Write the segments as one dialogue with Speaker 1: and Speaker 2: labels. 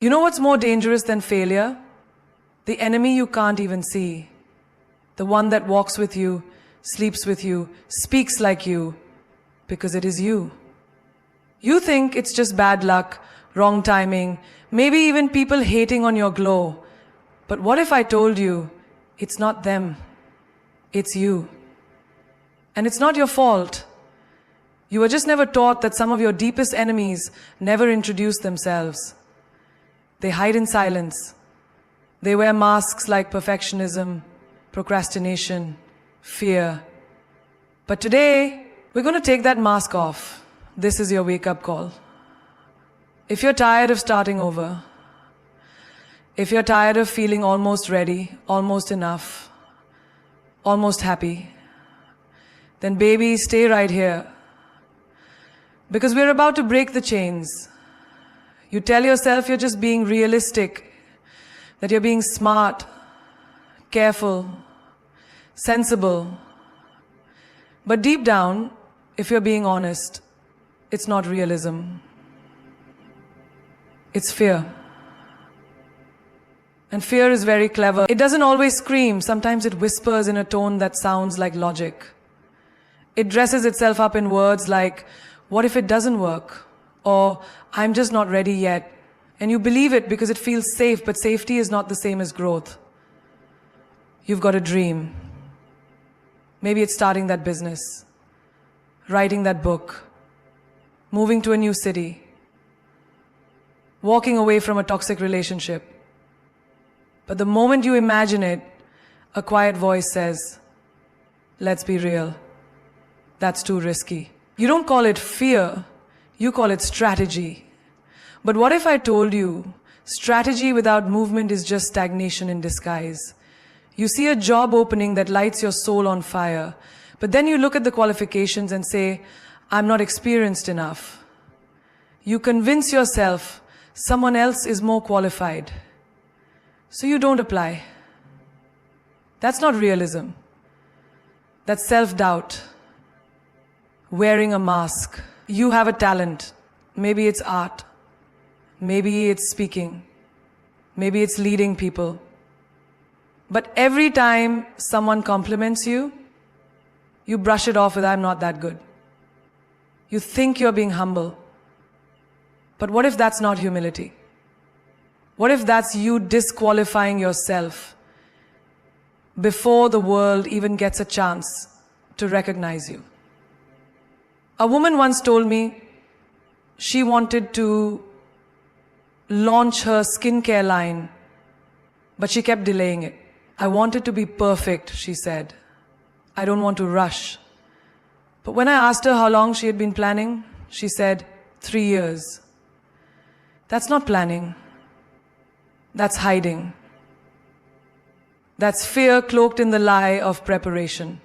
Speaker 1: You know what's more dangerous than failure? The enemy you can't even see. The one that walks with you, sleeps with you, speaks like you, because it is you. You think it's just bad luck, wrong timing, maybe even people hating on your glow. But what if I told you, it's not them, it's you. And it's not your fault. You were just never taught that some of your deepest enemies never introduce themselves. They hide in silence. They wear masks like perfectionism, procrastination, fear. But today, we're going to take that mask off. This is your wake-up call. If you're tired of starting over, if you're tired of feeling almost ready, almost enough, almost happy, then baby, stay right here. Because we're about to break the chains. You tell yourself you're just being realistic, that you're being smart, careful, sensible. But deep down, if you're being honest, it's not realism. It's fear. And fear is very clever. It doesn't always scream. Sometimes it whispers in a tone that sounds like logic. It dresses itself up in words like, what if it doesn't work? Or, I'm just not ready yet. And you believe it because it feels safe, but safety is not the same as growth. You've got a dream. Maybe it's starting that business, writing that book, moving to a new city, walking away from a toxic relationship. But the moment you imagine it, a quiet voice says, let's be real. That's too risky. You don't call it fear, you call it strategy. But what if I told you, strategy without movement is just stagnation in disguise? You see a job opening that lights your soul on fire, but then you look at the qualifications and say, I'm not experienced enough. You convince yourself someone else is more qualified, so you don't apply. That's not realism. That's self-doubt. Wearing a mask. You have a talent. Maybe it's art. Maybe it's speaking. Maybe it's leading people. But every time someone compliments you, you brush it off with, I'm not that good. You think you're being humble. But what if that's not humility? What if that's you disqualifying yourself before the world even gets a chance to recognize you? A woman once told me she wanted to launch her skincare line, but she kept delaying it. I want it to be perfect, she said. I don't want to rush. But when I asked her how long she had been planning, she said, 3 years. That's not planning. That's hiding. That's fear cloaked in the lie of preparation.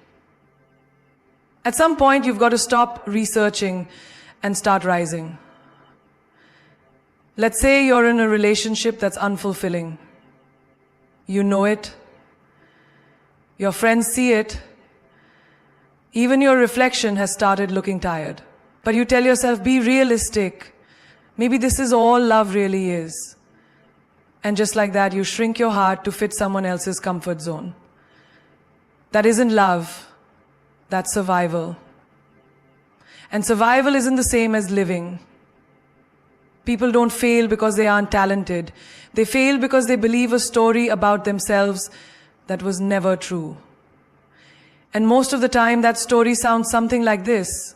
Speaker 1: At some point, you've got to stop researching and start rising. Let's say you're in a relationship that's unfulfilling. You know it. Your friends see it. Even your reflection has started looking tired. But you tell yourself, be realistic. Maybe this is all love really is. And just like that, you shrink your heart to fit someone else's comfort zone. That isn't love. That's survival. And survival isn't the same as living. People don't fail because they aren't talented. They fail because they believe a story about themselves that was never true. And most of the time, that story sounds something like this.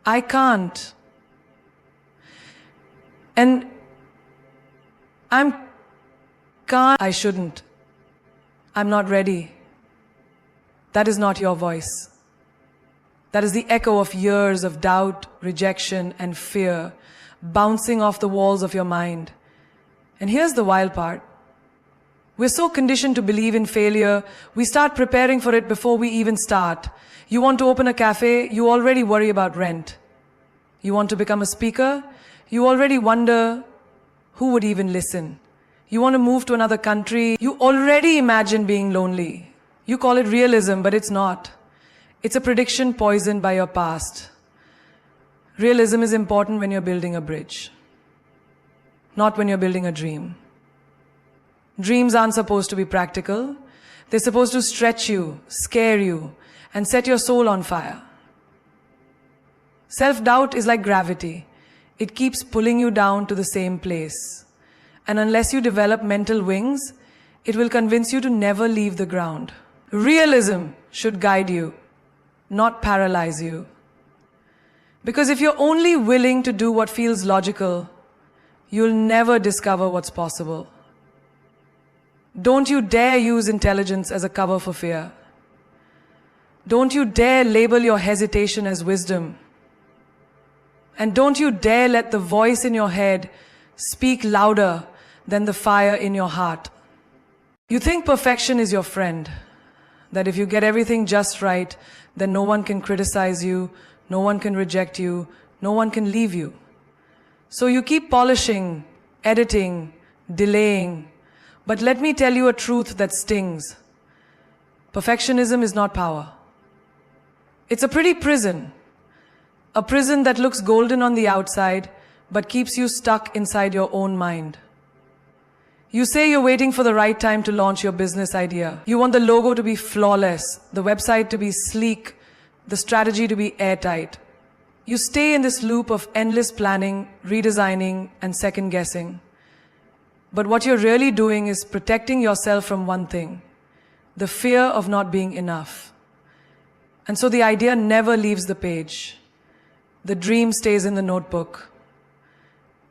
Speaker 1: I can't. And I shouldn't. I'm not ready. That is not your voice. That is the echo of years of doubt, rejection, and fear bouncing off the walls of your mind. And here's the wild part. We're so conditioned to believe in failure, we start preparing for it before we even start. You want to open a cafe, you already worry about rent. You want to become a speaker, you already wonder who would even listen. You want to move to another country, you already imagine being lonely. You call it realism, but it's not. It's a prediction poisoned by your past. Realism is important when you're building a bridge. not when you're building a dream. Dreams aren't supposed to be practical. They're supposed to stretch you, scare you, and set your soul on fire. Self-doubt is like gravity. It keeps pulling you down to the same place. And unless you develop mental wings, it will convince you to never leave the ground. Realism should guide you, not paralyze you. Because if you're only willing to do what feels logical, you'll never discover what's possible. Don't you dare use intelligence as a cover for fear. Don't you dare label your hesitation as wisdom. And don't you dare let the voice in your head speak louder than the fire in your heart. You think perfection is your friend, that if you get everything just right, then no one can criticize you, no one can reject you, no one can leave you. So you keep polishing, editing, delaying. But let me tell you a truth that stings. Perfectionism is not power. It's a pretty prison. A prison that looks golden on the outside, but keeps you stuck inside your own mind. You say you're waiting for the right time to launch your business idea. You want the logo to be flawless, the website to be sleek, the strategy to be airtight. You stay in this loop of endless planning, redesigning, and second guessing. But what you're really doing is protecting yourself from one thing, the fear of not being enough. And so the idea never leaves the page. The dream stays in the notebook.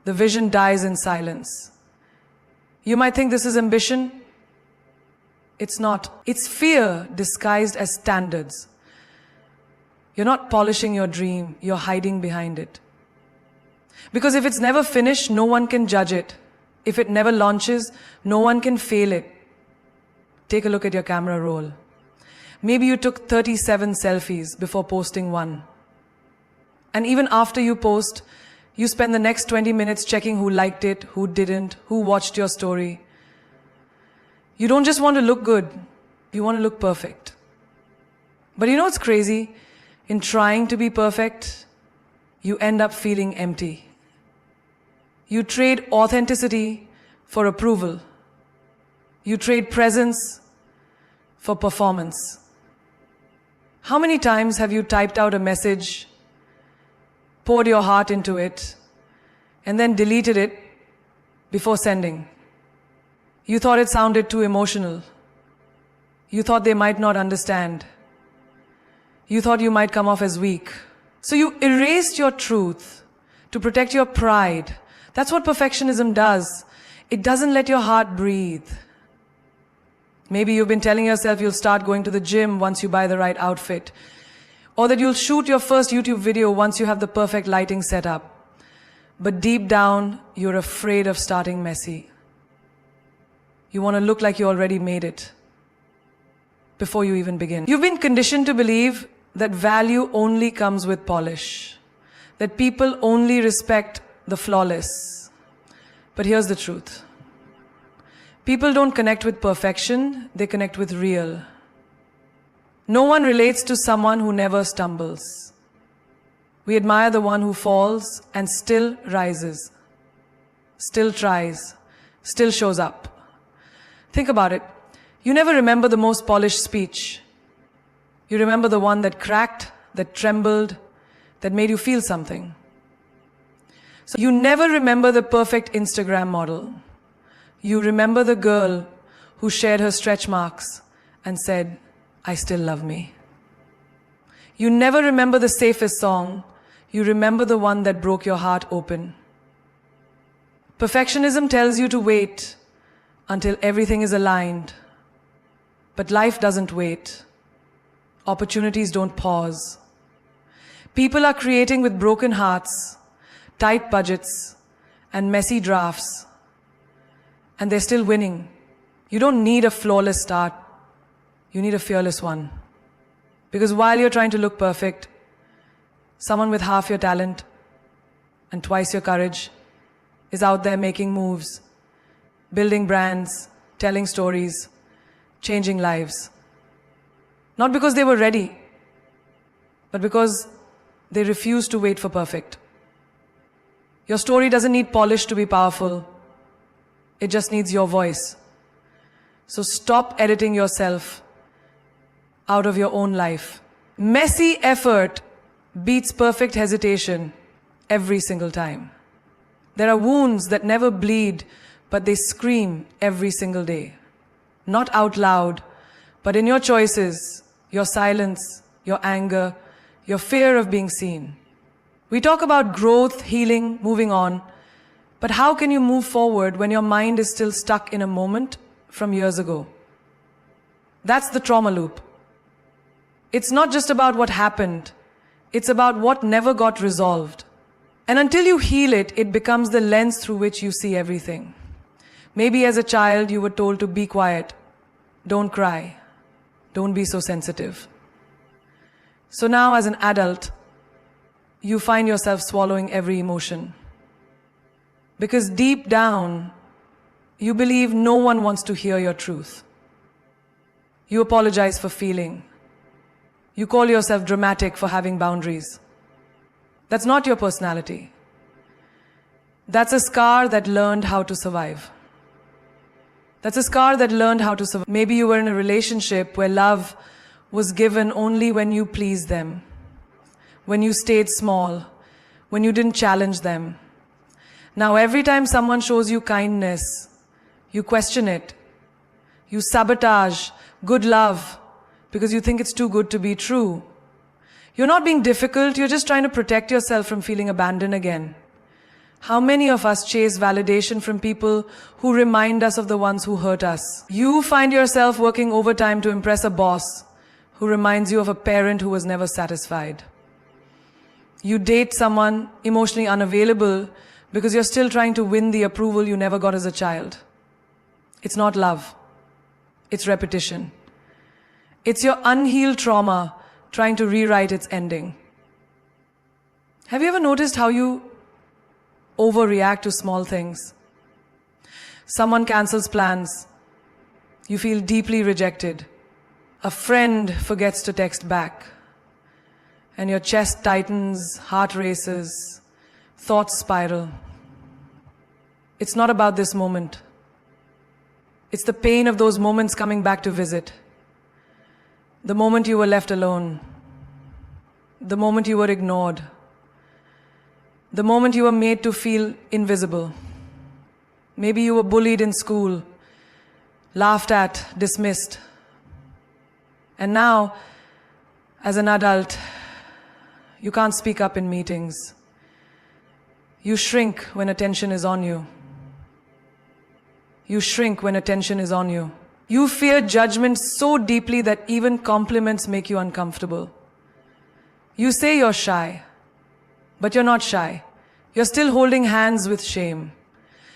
Speaker 1: The vision dies in silence. You might think this is ambition. It's not. It's fear disguised as standards. You're not polishing your dream, you're hiding behind it. Because if it's never finished, no one can judge it. If it never launches, no one can fail it. Take a look at your camera roll. Maybe you took 37 selfies before posting one. And even after you post, you spend the next 20 minutes checking who liked it, who didn't, who watched your story. You don't just want to look good, you want to look perfect. But you know what's crazy? In trying to be perfect, you end up feeling empty. You trade authenticity for approval. You trade presence for performance. How many times have you typed out a message, poured your heart into it, and then deleted it before sending? You thought it sounded too emotional. You thought they might not understand. You thought you might come off as weak. So you erased your truth to protect your pride. That's what perfectionism does. It doesn't let your heart breathe. Maybe you've been telling yourself you'll start going to the gym once you buy the right outfit, or that you'll shoot your first YouTube video once you have the perfect lighting set up. But deep down, you're afraid of starting messy. You want to look like you already made it before you even begin. You've been conditioned to believe that value only comes with polish, that people only respect the flawless. But here's the truth. People don't connect with perfection, they connect with real. No one relates to someone who never stumbles. We admire the one who falls and still rises, still tries, still shows up. Think about it. You never remember the most polished speech. You remember the one that cracked, that trembled, that made you feel something. So you never remember the perfect Instagram model. You remember the girl who shared her stretch marks and said, "I still love me." You never remember the safest song. You remember the one that broke your heart open. Perfectionism tells you to wait until everything is aligned. But life doesn't wait. Opportunities don't pause. People are creating with broken hearts, tight budgets, and messy drafts. And they're still winning. You don't need a flawless start. You need a fearless one. Because while you're trying to look perfect, someone with half your talent and twice your courage is out there making moves, building brands, telling stories, changing lives. Not because they were ready, but because they refused to wait for perfect. Your story doesn't need polish to be powerful. It just needs your voice. So stop editing yourself out of your own life. Messy effort beats perfect hesitation every single time. There are wounds that never bleed, but they scream every single day. Not out loud, but in your choices, your silence, your anger, your fear of being seen. We talk about growth, healing, moving on, but how can you move forward when your mind is still stuck in a moment from years ago? That's the trauma loop. It's not just about what happened, it's about what never got resolved. And until you heal it, it becomes the lens through which you see everything. Maybe as a child you were told to be quiet, don't cry, don't be so sensitive. So now as an adult, you find yourself swallowing every emotion. Because deep down, you believe no one wants to hear your truth. You apologize for feeling. You call yourself dramatic for having boundaries. That's not your personality. That's a scar that learned how to survive. That's a scar that learned how to survive. Maybe you were in a relationship where love was given only when you pleased them, when you stayed small, when you didn't challenge them. Now every time someone shows you kindness, you question it. You sabotage good love because you think it's too good to be true. You're not being difficult, you're just trying to protect yourself from feeling abandoned again. How many of us chase validation from people who remind us of the ones who hurt us? You find yourself working overtime to impress a boss who reminds you of a parent who was never satisfied. You date someone emotionally unavailable because you're still trying to win the approval you never got as a child. It's not love. It's repetition. It's your unhealed trauma trying to rewrite its ending. Have you ever noticed how you overreact to small things? Someone cancels plans. You feel deeply rejected. A friend forgets to text back. And your chest tightens, heart races, thoughts spiral. It's not about this moment. It's the pain of those moments coming back to visit. The moment you were left alone. The moment you were ignored. The moment you were made to feel invisible. Maybe you were bullied in school, laughed at, dismissed. And now, as an adult, you can't speak up in meetings. You shrink when attention is on you. You shrink when attention is on you. You fear judgment so deeply that even compliments make you uncomfortable. You say you're shy, but you're not shy. You're still holding hands with shame.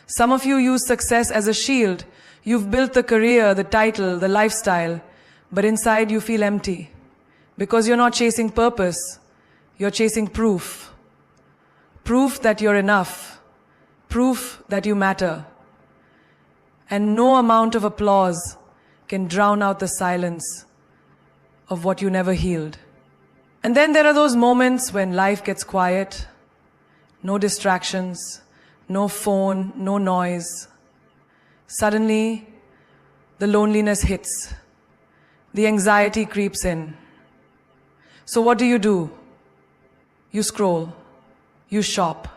Speaker 1: Some of you use success as a shield. You've built the career, the title, the lifestyle, but inside you feel empty. Because you're not chasing purpose, you're chasing proof. Proof that you're enough. Proof that you matter. And no amount of applause can drown out the silence of what you never healed. And then there are those moments when life gets quiet, no distractions, no phone, no noise. Suddenly, the loneliness hits. The anxiety creeps in. So what do? You scroll, you shop,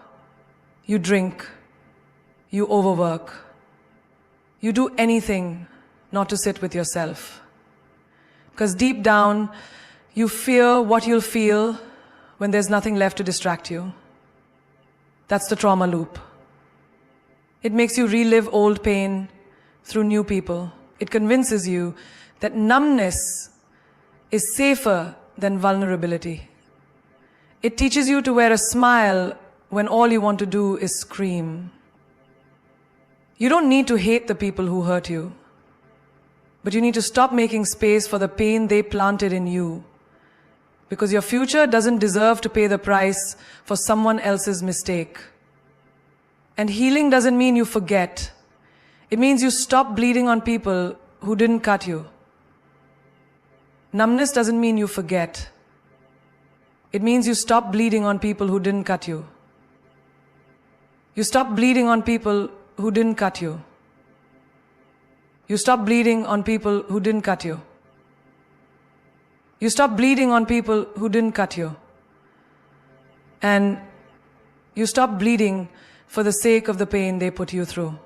Speaker 1: you drink, you overwork. You do anything not to sit with yourself. Because deep down, you fear what you'll feel when there's nothing left to distract you. That's the trauma loop. It makes you relive old pain through new people. It convinces you that numbness is safer than vulnerability. It teaches you to wear a smile when all you want to do is scream. You don't need to hate the people who hurt you, but you need to stop making space for the pain they planted in you, because your future doesn't deserve to pay the price for someone else's mistake. And healing doesn't mean you forget. It means you stop bleeding on people who didn't cut you. Numbness doesn't mean you forget. It means you stop bleeding on people who didn't cut you. You stop bleeding on people who didn't cut you. You stop bleeding on people who didn't cut you. You stop bleeding on people who didn't cut you. And you stop bleeding for the sake of the pain they put you through.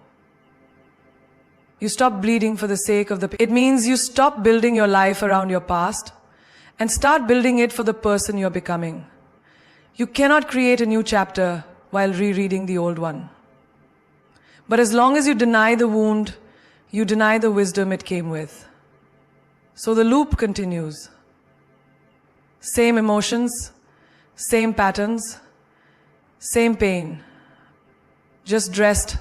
Speaker 1: You stop bleeding for the sake of the pain. It means you stop building your life around your past and start building it for the person you're becoming. You cannot create a new chapter while rereading the old one. But as long as you deny the wound, you deny the wisdom it came with. So the loop continues. Same emotions, same patterns, same pain, just dressed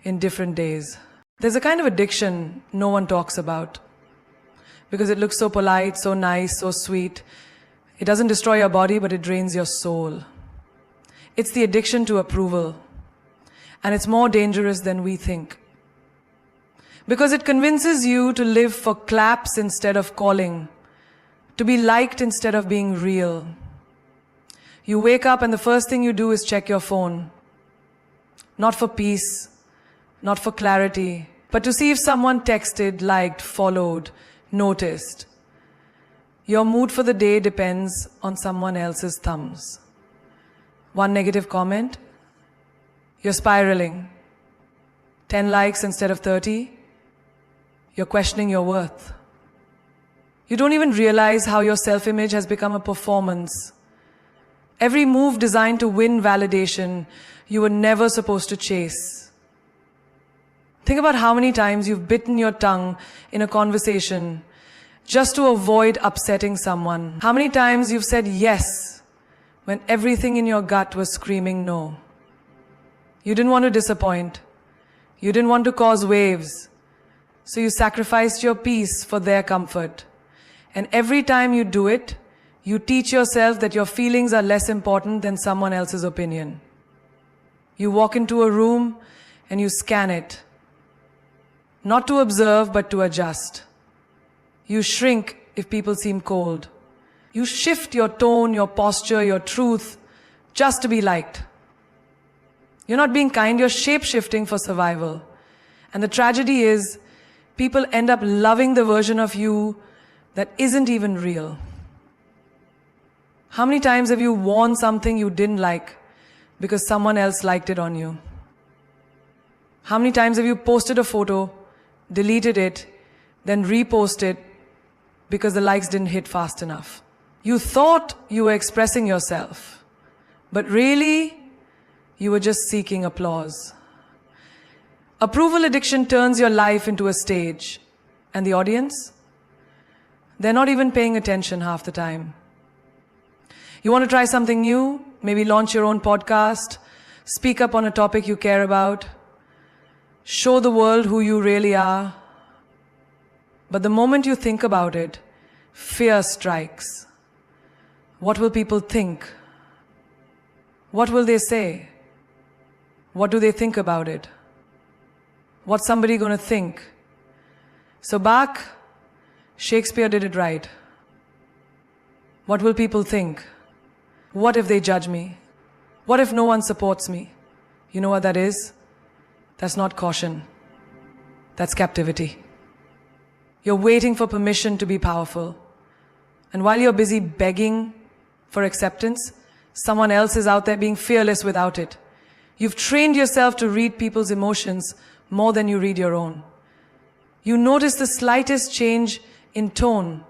Speaker 1: in different days. There's a kind of addiction no one talks about because it looks so polite, so nice, so sweet. It doesn't destroy your body, but it drains your soul. It's the addiction to approval, and it's more dangerous than we think. Because it convinces you to live for claps instead of calling, to be liked instead of being real. You wake up and the first thing you do is check your phone. Not for peace, not for clarity, but to see if someone texted, liked, followed, noticed. Your mood for the day depends on someone else's thumbs. One negative comment, you're spiraling. 10 likes instead of 30, you're questioning your worth. You don't even realize how your self-image has become a performance. Every move designed to win validation you were never supposed to chase. Think about how many times you've bitten your tongue in a conversation just to avoid upsetting someone. How many times you've said yes when everything in your gut was screaming no. You didn't want to disappoint. You didn't want to cause waves. So you sacrificed your peace for their comfort. And every time you do it, you teach yourself that your feelings are less important than someone else's opinion. You walk into a room and you scan it. Not to observe, but to adjust. You shrink if people seem cold. You shift your tone, your posture, your truth, just to be liked. You're not being kind, you're shape-shifting for survival. And the tragedy is, people end up loving the version of you that isn't even real. How many times have you worn something you didn't like because someone else liked it on you? How many times have you posted a photo, deleted it, then reposted because the likes didn't hit fast enough? You thought you were expressing yourself, but really, you were just seeking applause. Approval addiction turns your life into a stage, and the audience? They're not even paying attention half the time. You want to try something new? Maybe launch your own podcast, speak up on a topic you care about, show the world who you really are. But the moment you think about it, fear strikes. What will people think? What will they say? What do they think about it? What's somebody going to think? So back, Shakespeare did it right. What will people think? What if they judge me? What if no one supports me? You know what that is? That's not caution. That's captivity. You're waiting for permission to be powerful. And while you're busy begging for acceptance, someone else is out there being fearless without it. You've trained yourself to read people's emotions more than you read your own. You notice the slightest change in tone,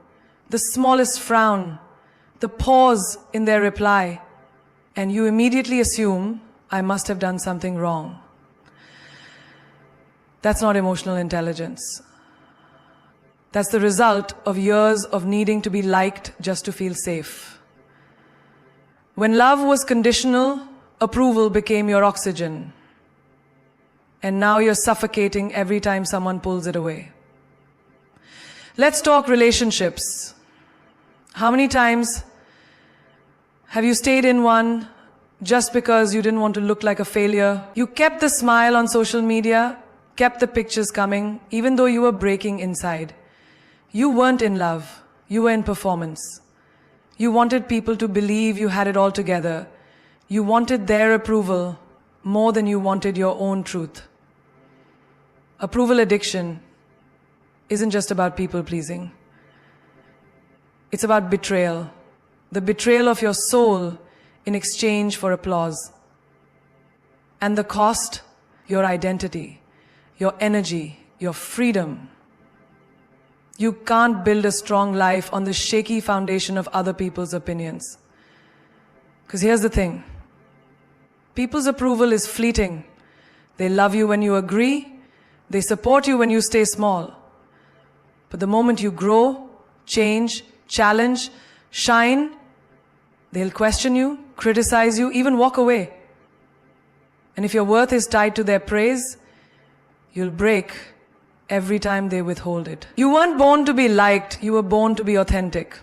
Speaker 1: the smallest frown, the pause in their reply, and you immediately assume, I must have done something wrong. That's not emotional intelligence. That's the result of years of needing to be liked just to feel safe. When love was conditional, approval became your oxygen. And now you're suffocating every time someone pulls it away. Let's talk relationships. How many times have you stayed in one just because you didn't want to look like a failure? You kept the smile on social media, kept the pictures coming, even though you were breaking inside. You weren't in love, you were in performance. You wanted people to believe you had it all together. You wanted their approval more than you wanted your own truth. Approval addiction isn't just about people pleasing. It's about betrayal. The betrayal of your soul in exchange for applause. And the cost, your identity, your energy, your freedom. You can't build a strong life on the shaky foundation of other people's opinions. Because here's the thing. People's approval is fleeting. They love you when you agree. They support you when you stay small. But the moment you grow, change, challenge, shine, they'll question you, criticize you, even walk away. And if your worth is tied to their praise, you'll break every time they withhold it. You weren't born to be liked, you were born to be authentic.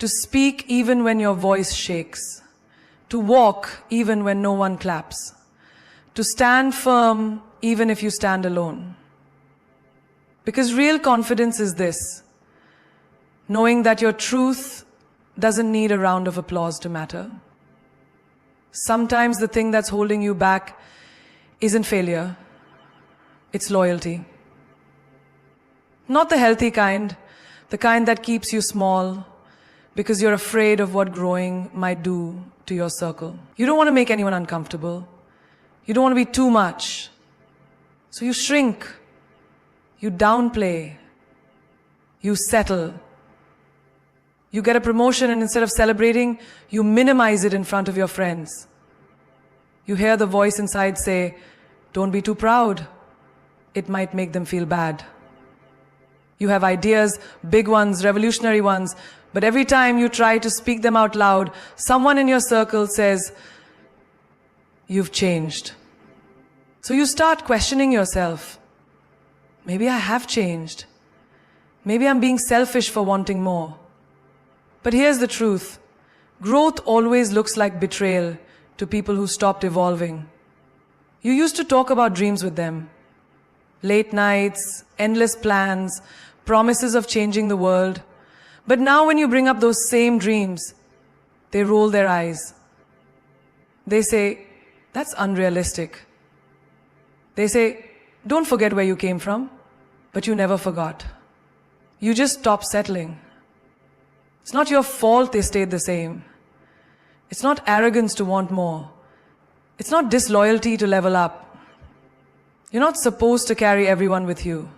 Speaker 1: To speak even when your voice shakes. To walk even when no one claps. To stand firm even if you stand alone. Because real confidence is this: knowing that your truth doesn't need a round of applause to matter. Sometimes the thing that's holding you back isn't failure, it's loyalty. Not the healthy kind, the kind that keeps you small because you're afraid of what growing might do to your circle. You don't want to make anyone uncomfortable. You don't want to be too much. So you shrink, you downplay, you settle. You get a promotion and instead of celebrating, you minimize it in front of your friends. You hear the voice inside say, "Don't be too proud. It might make them feel bad." You have ideas, big ones, revolutionary ones, but every time you try to speak them out loud, someone in your circle says, "You've changed." So you start questioning yourself. Maybe I have changed. Maybe I'm being selfish for wanting more. But here's the truth. Growth always looks like betrayal to people who stopped evolving. You used to talk about dreams with them. Late nights, endless plans, promises of changing the world. But now when you bring up those same dreams, they roll their eyes. They say, "That's unrealistic." They say, "Don't forget where you came from." But you never forgot. You just stopped settling. It's not your fault they stayed the same. It's not arrogance to want more. It's not disloyalty to level up. You're not supposed to carry everyone with you.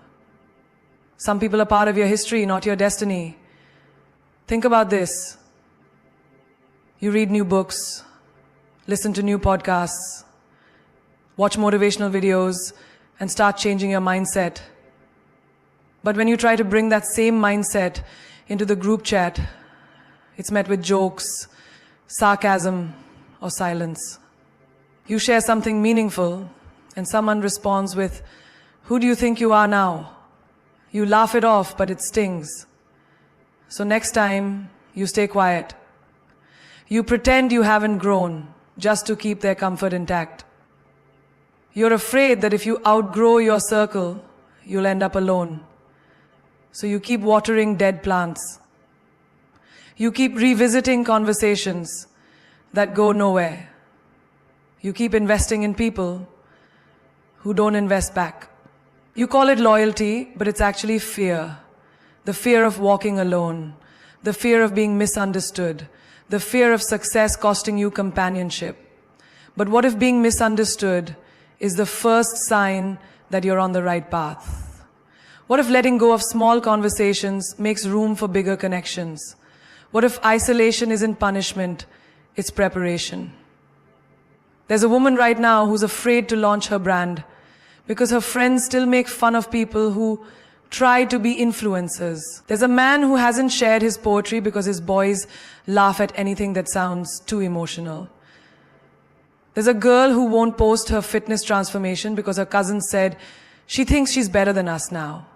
Speaker 1: Some people are part of your history, not your destiny. Think about this. You read new books, listen to new podcasts, watch motivational videos, and start changing your mindset. But when you try to bring that same mindset into the group chat, it's met with jokes, sarcasm, or silence. You share something meaningful, and someone responds with, "Who do you think you are now?" You laugh it off, but it stings. So next time, you stay quiet. You pretend you haven't grown, just to keep their comfort intact. You're afraid that if you outgrow your circle, you'll end up alone. So you keep watering dead plants. You keep revisiting conversations that go nowhere. You keep investing in people who don't invest back. You call it loyalty, but it's actually fear. The fear of walking alone. The fear of being misunderstood. The fear of success costing you companionship. But what if being misunderstood is the first sign that you're on the right path? What if letting go of small conversations makes room for bigger connections? What if isolation isn't punishment, it's preparation? There's a woman right now who's afraid to launch her brand because her friends still make fun of people who try to be influencers. There's a man who hasn't shared his poetry because his boys laugh at anything that sounds too emotional. There's a girl who won't post her fitness transformation because her cousin said she thinks she's better than us now.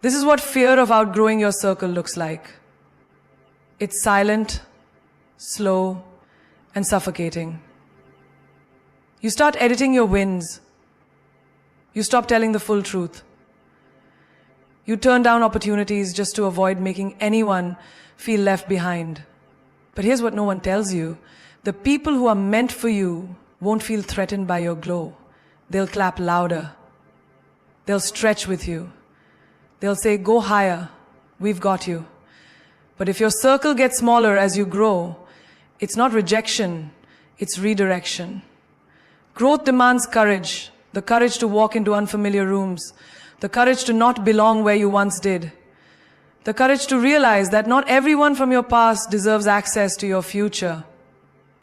Speaker 1: This is what fear of outgrowing your circle looks like. It's silent, slow, and suffocating. You start editing your wins. You stop telling the full truth. You turn down opportunities just to avoid making anyone feel left behind. But here's what no one tells you. The people who are meant for you won't feel threatened by your glow. They'll clap louder. They'll stretch with you. They'll say, go higher, we've got you. But if your circle gets smaller as you grow, it's not rejection, it's redirection. Growth demands courage, the courage to walk into unfamiliar rooms, the courage to not belong where you once did, the courage to realize that not everyone from your past deserves access to your future.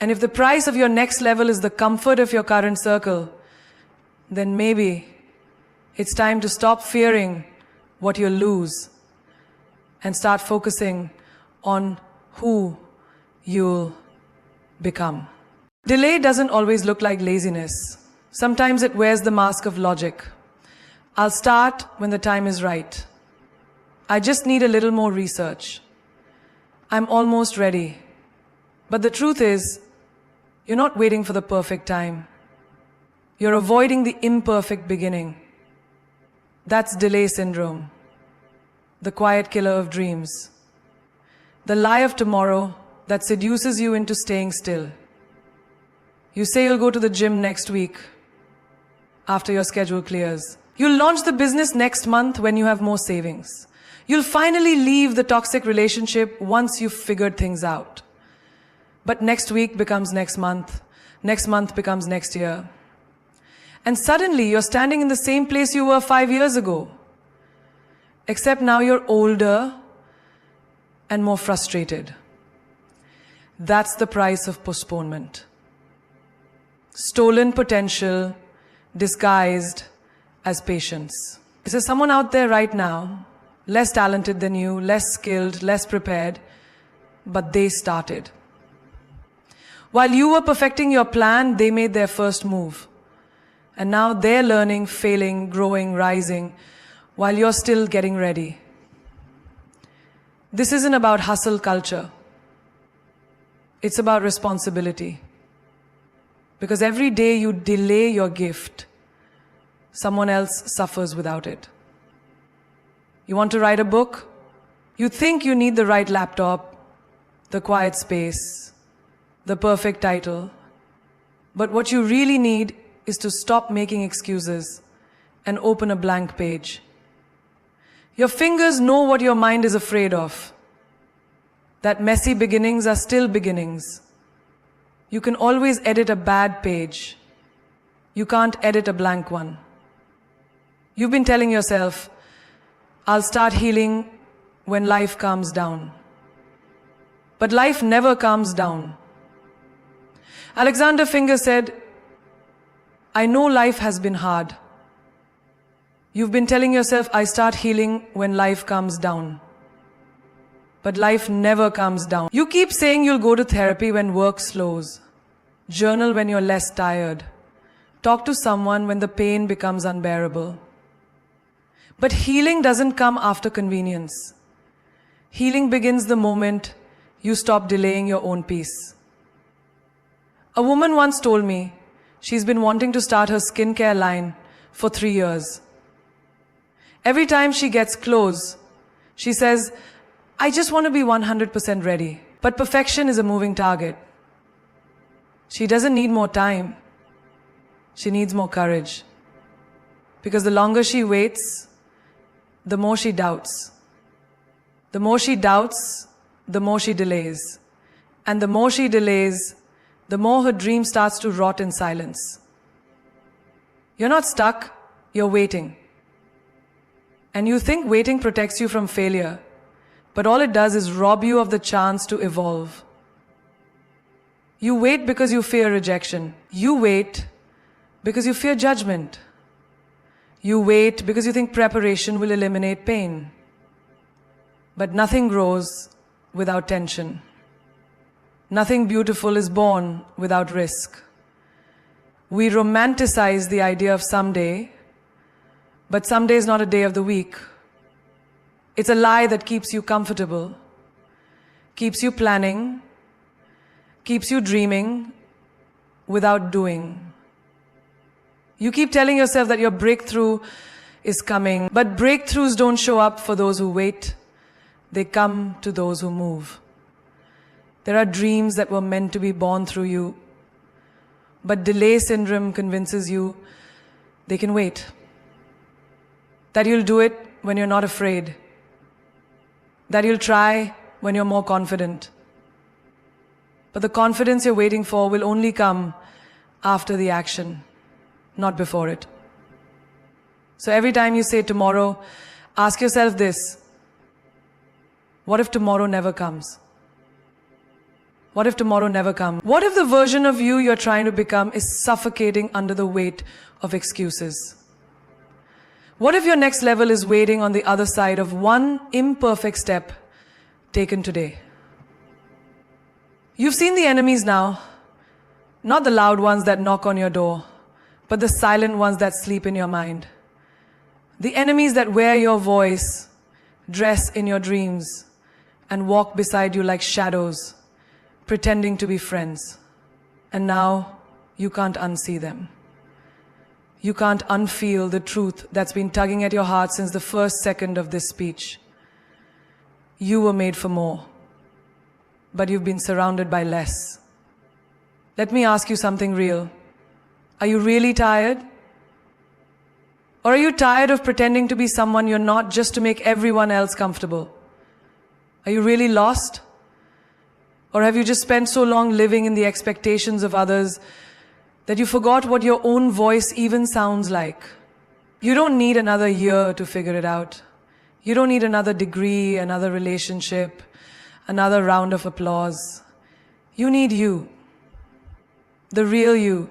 Speaker 1: And if the price of your next level is the comfort of your current circle, then maybe it's time to stop fearing what you'll lose and start focusing on who you'll become. Delay doesn't always look like laziness. Sometimes it wears the mask of logic. I'll start when the time is right. I just need a little more research. I'm almost ready. But the truth is, you're not waiting for the perfect time. You're avoiding the imperfect beginning. That's delay syndrome, the quiet killer of dreams. The lie of tomorrow that seduces you into staying still. You say you'll go to the gym next week after your schedule clears. You'll launch the business next month when you have more savings. You'll finally leave the toxic relationship once you've figured things out. But next week becomes next month becomes next year. And suddenly you're standing in the same place you were 5 years ago. Except now you're older and more frustrated. That's the price of postponement. Stolen potential disguised as patience. Is there someone out there right now, less talented than you, less skilled, less prepared, but they started? While you were perfecting your plan, they made their first move. And now they're learning, failing, growing, rising, while you're still getting ready. This isn't about hustle culture. It's about responsibility. Because every day you delay your gift, someone else suffers without it. You want to write a book? You think you need the right laptop, the quiet space, the perfect title. But what you really need is to stop making excuses and open a blank page. Your fingers know what your mind is afraid of. That messy beginnings are still beginnings. You can always edit a bad page. You can't edit a blank one. You've been telling yourself, I'll start healing when life calms down. But life never calms down. Alexander Finger said, I know life has been hard. You've been telling yourself, I start healing when life calms down. But life never calms down. You keep saying you'll go to therapy when work slows. Journal when you're less tired. Talk to someone when the pain becomes unbearable. But healing doesn't come after convenience. Healing begins the moment you stop delaying your own peace. A woman once told me she's been wanting to start her skincare line for 3 years. Every time she gets close, she says, I just want to be 100% ready. But perfection is a moving target. She doesn't need more time. She needs more courage. Because the longer she waits, the more she doubts. The more she doubts, the more she delays. And the more she delays, the more her dream starts to rot in silence. You're not stuck, you're waiting. And you think waiting protects you from failure, but all it does is rob you of the chance to evolve. You wait because you fear rejection. You wait because you fear judgment. You wait because you think preparation will eliminate pain. But nothing grows without tension. Nothing beautiful is born without risk. We romanticize the idea of someday, but someday is not a day of the week. It's a lie that keeps you comfortable, keeps you planning, keeps you dreaming without doing. You keep telling yourself that your breakthrough is coming, but breakthroughs don't show up for those who wait. They come to those who move. There are dreams that were meant to be born through you, but delay syndrome convinces you they can wait. That you'll do it when you're not afraid. That you'll try when you're more confident. But the confidence you're waiting for will only come after the action, not before it. So every time you say tomorrow, ask yourself this: what if tomorrow never comes? What if tomorrow never comes? What if the version of you you're trying to become is suffocating under the weight of excuses? What if your next level is waiting on the other side of one imperfect step taken today? You've seen the enemies now, not the loud ones that knock on your door, but the silent ones that sleep in your mind. The enemies that wear your voice, dress in your dreams, and walk beside you like shadows, pretending to be friends. And now you can't unsee them. You can't unfeel the truth that's been tugging at your heart since the first second of this speech. You were made for more, but you've been surrounded by less. Let me ask you something real. Are you really tired? Or are you tired of pretending to be someone you're not just to make everyone else comfortable? Are you really lost? Or have you just spent so long living in the expectations of others that you forgot what your own voice even sounds like? You don't need another year to figure it out. You don't need another degree, another relationship, another round of applause. You need you. The real you.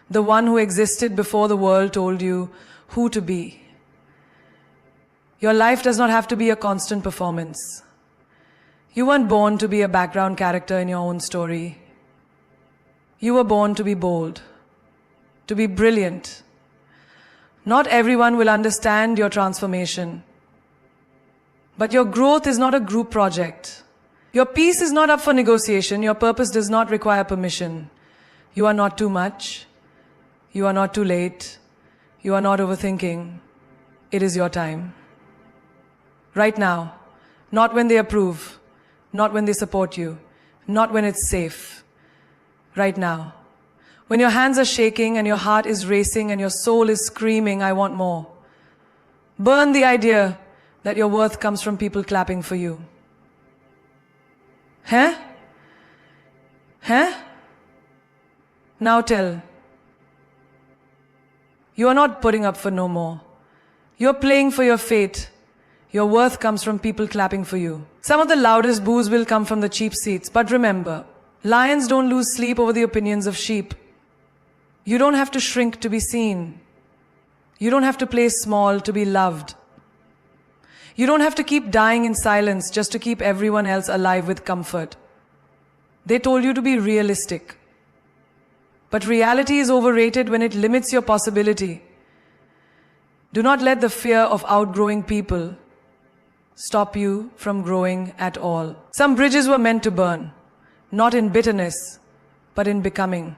Speaker 1: The one who existed before the world told you who to be. Your life does not have to be a constant performance. You weren't born to be a background character in your own story. You were born to be bold, to be brilliant. Not everyone will understand your transformation. But your growth is not a group project. Your peace is not up for negotiation. Your purpose does not require permission. You are not too much. You are not too late. You are not overthinking. It is your time. Right now. Not when they approve. Not when they support you. Not when it's safe. Right now. When your hands are shaking and your heart is racing and your soul is screaming, I want more. Burn the idea that your worth comes from people clapping for you. Huh? Huh? Now tell. You are not putting up for no more. You're playing for your fate. Your worth comes from people clapping for you. Some of the loudest boos will come from the cheap seats, but remember, lions don't lose sleep over the opinions of sheep. You don't have to shrink to be seen. You don't have to play small to be loved. You don't have to keep dying in silence just to keep everyone else alive with comfort. They told you to be realistic. But reality is overrated when it limits your possibility. Do not let the fear of outgrowing people stop you from growing at all. Some bridges were meant to burn, not in bitterness, but in becoming.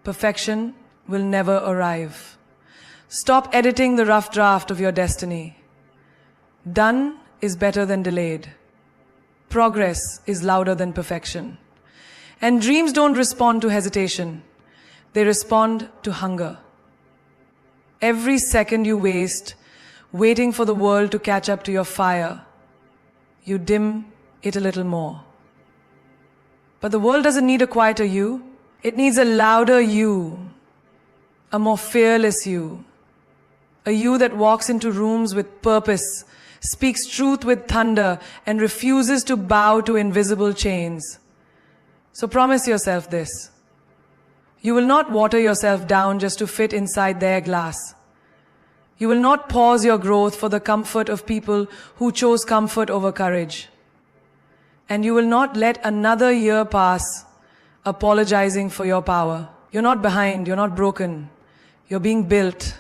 Speaker 1: Perfection will never arrive. Stop editing the rough draft of your destiny. Done is better than delayed. Progress is louder than perfection. And dreams don't respond to hesitation. They respond to hunger. Every second you waste waiting for the world to catch up to your fire, you dim it a little more. But the world doesn't need a quieter you. It needs a louder you, a more fearless you, a you that walks into rooms with purpose, speaks truth with thunder, and refuses to bow to invisible chains. So promise yourself this. You will not water yourself down just to fit inside their glass. You will not pause your growth for the comfort of people who chose comfort over courage. And you will not let another year pass apologizing for your power. You're not behind, you're not broken. You're being built.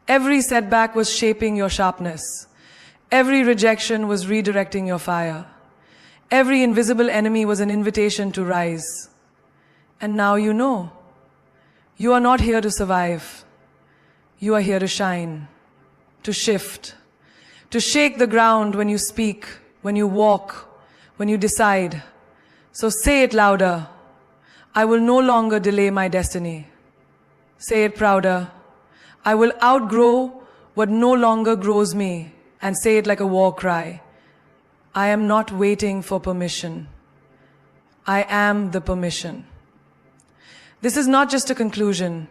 Speaker 1: Every setback was shaping your sharpness. Every rejection was redirecting your fire. Every invisible enemy was an invitation to rise. And now you know. You are not here to survive. You are here to shine, to shift, to shake the ground when you speak, when you walk, when you decide. So say it louder. I will no longer delay my destiny. Say it prouder. I will outgrow what no longer grows me and say it like a war cry. I am not waiting for permission. I am the permission. This is not just a conclusion.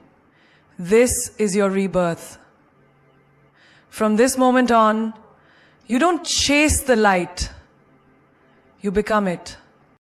Speaker 1: This is your rebirth. From this moment on, you don't chase the light. You become it.